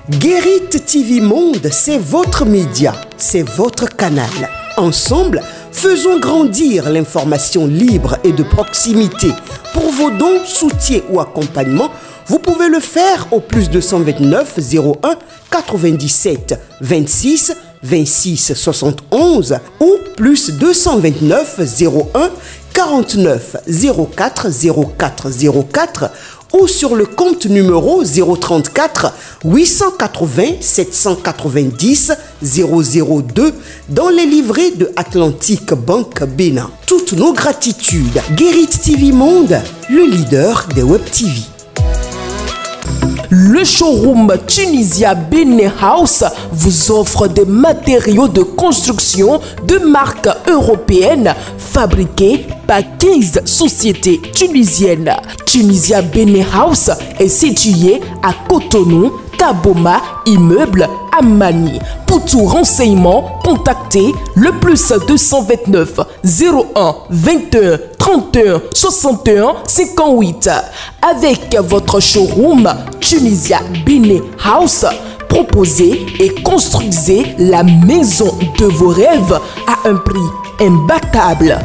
Guérit TV Monde, c'est votre média, c'est votre canal. Ensemble, faisons grandir l'information libre et de proximité. Pour vos dons, soutiens ou accompagnements, vous pouvez le faire au plus 229 01 97 26 26 71 ou plus 229 01 49 04 04 04 ou sur le compte numéro 034 880 790 002 dans les livrets de Atlantic Bank Bénin. Toutes nos gratitudes. Guérit TV Monde, le leader des Web TV. Le showroom Tunisia Benin House vous offre des matériaux de construction de marque européenne fabriqués par 15 sociétés tunisiennes. Tunisia Benin House est situé à Cotonou, Kaboma, immeuble Amani. Pour tout renseignement, contactez le plus 229 01 21 31 61 58. Avec votre showroom Tunisia Benin House, proposez et construisez la maison de vos rêves à un prix imbattable.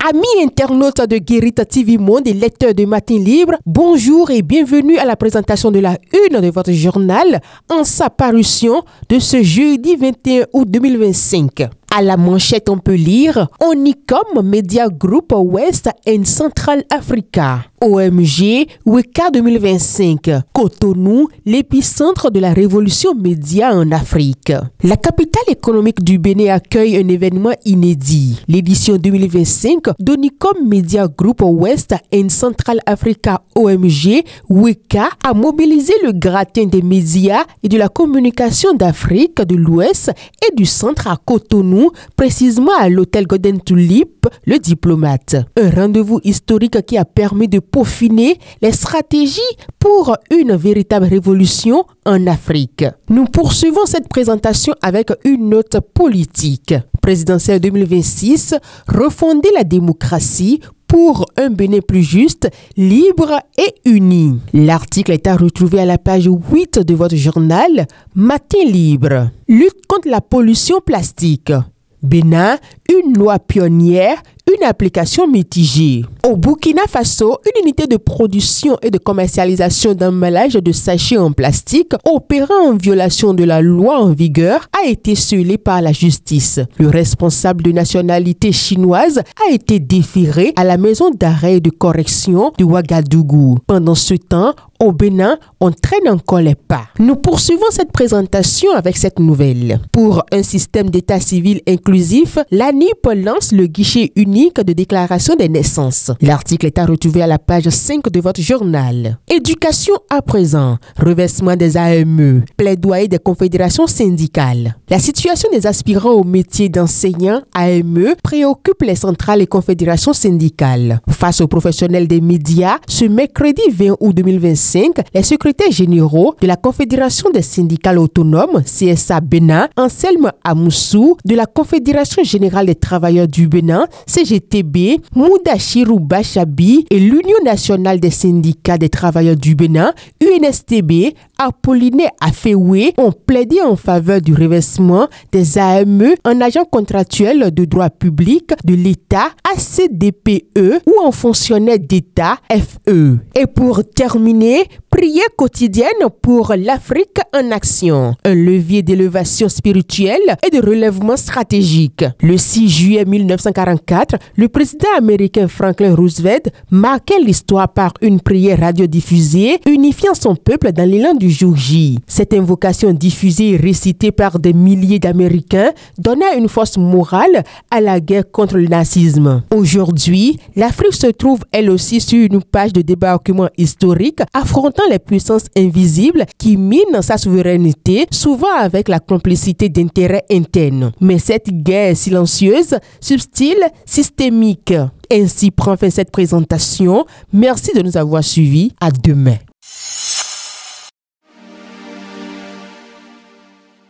Amis internautes de Guérit TV Monde et lecteurs de Matin Libre, bonjour et bienvenue à la présentation de la une de votre journal en sa parution de ce jeudi 21 août 2025. À la manchette, on peut lire Onicom Media Group West and Central Africa. OMG WECA 2025. Cotonou, l'épicentre de la révolution média en Afrique. La capitale économique du Bénin accueille un événement inédit. L'édition 2025 d'Onicom Media Group West and Central Africa OMG WECA a mobilisé le gratin des médias et de la communication d'Afrique de l'Ouest et du centre à Cotonou, précisément à l'hôtel Golden Tulip, le Diplomate. Un rendez-vous historique qui a permis de peaufiner les stratégies pour une véritable révolution en Afrique. Nous poursuivons cette présentation avec une note politique. Présidentielle 2026, refonder la démocratie pour un Bénin plus juste, libre et uni. L'article est à retrouver à la page 8 de votre journal Matin Libre. Lutte contre la pollution plastique. Bénin, une loi pionnière, une application mitigée. Au Burkina Faso, une unité de production et de commercialisation d'emballage de sachets en plastique opérant en violation de la loi en vigueur a été scellée par la justice. Le responsable de nationalité chinoise a été déféré à la maison d'arrêt et de correction de Ouagadougou. Pendant ce temps, au Bénin, on traîne encore les pas. Nous poursuivons cette présentation avec cette nouvelle. Pour un système d'état civil inclusif, l'ANIP lance le guichet unique de déclaration des naissances. L'article est à retrouver à la page 5 de votre journal. Éducation à présent, reversement des AME, plaidoyer des confédérations syndicales. La situation des aspirants au métier d'enseignant AME préoccupe les centrales et confédérations syndicales. Face aux professionnels des médias, ce mercredi 20 août 2025, les secrétaires généraux de la Confédération des syndicats autonomes, CSA Bénin, Anselme Amoussou, de la Confédération générale des travailleurs du Bénin, CGTB, Moudachirou Bachabi et l'Union nationale des syndicats des travailleurs du Bénin, UNSTB, Apollinaire Afeoué, ont plaidé en faveur du reversement des AME en agents contractuels de droit public de l'État, ACDPE, ou en fonctionnaires d'État, FE. Et pour terminer, prière quotidienne pour l'Afrique en action, un levier d'élévation spirituelle et de relèvement stratégique. Le 6 juillet 1944, le président américain Franklin Roosevelt marquait l'histoire par une prière radiodiffusée unifiant son peuple dans l'élan du jour J. Cette invocation diffusée et récitée par des milliers d'Américains donna une force morale à la guerre contre le nazisme. Aujourd'hui, l'Afrique se trouve elle aussi sur une page de débarquement historique affrontant les puissances invisibles qui minent sa souveraineté, souvent avec la complicité d'intérêts internes. Mais cette guerre silencieuse, subtile, systémique. Ainsi prend fin cette présentation. Merci de nous avoir suivis. À demain.